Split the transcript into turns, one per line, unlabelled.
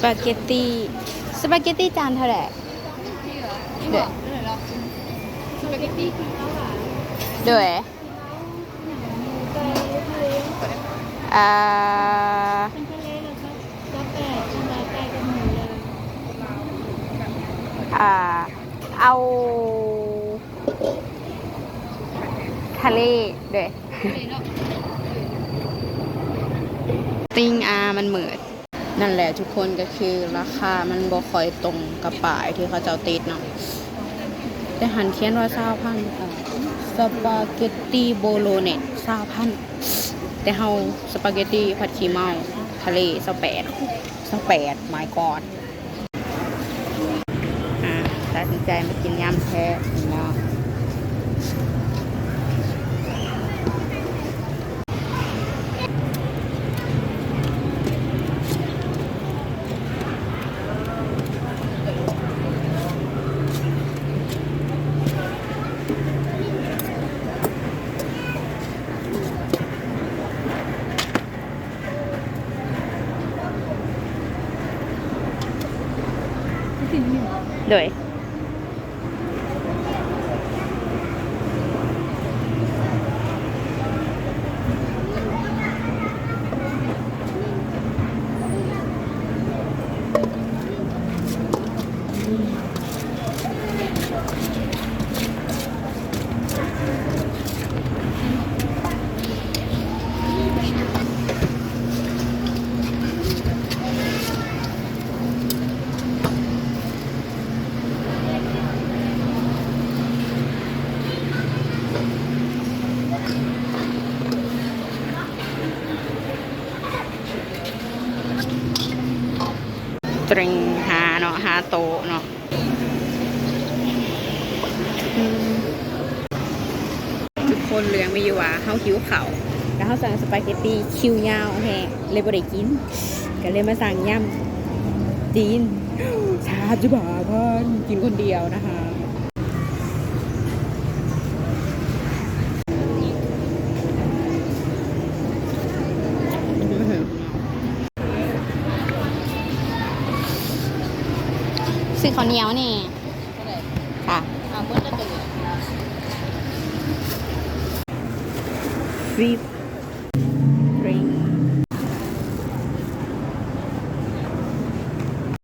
ปาเกตตี้สปาเกตตี้จานเท่าไหร่เดี๋ยว
สปาเกตตี้คือข้าวหวาน
เดี๋ยวอ่า
เป็นทะเลแล้วก็กาแฟธรรมดาไก่กับหมูเลย
เอาทะเลเดี๋ยว
ทะเลเนาะ
ติงมันเหมือนนั่นแหละทุกคนก็คือราคามันบ่ค่อยตรงกับป่ายที่เขาเจ้าติดเนาะแต่หันเขียนว่า20,000สปาเกตตี้โบโลเนส20,000แต่เฮาสปาเกตตี้ผัดขี้เมาทะเล28หมายก่อนตัดสินใจมากินยำแท้เนาะโดยตริงหาเนาะหาโตเนาะทุกคนเลี้ยงไม่อยู่ว่าเขาหิวเข่าแล้วเขาสั่งสปาเกตตี้คิวยาวแฮงเลยบ่ได้กินก็เลยมาสั่งยำจีนชาจุบาพันกินคนเดียวนะคะซื้อข้าวเหนียวนี่ค่ะ
เมื่อจะตื่น
ฟรี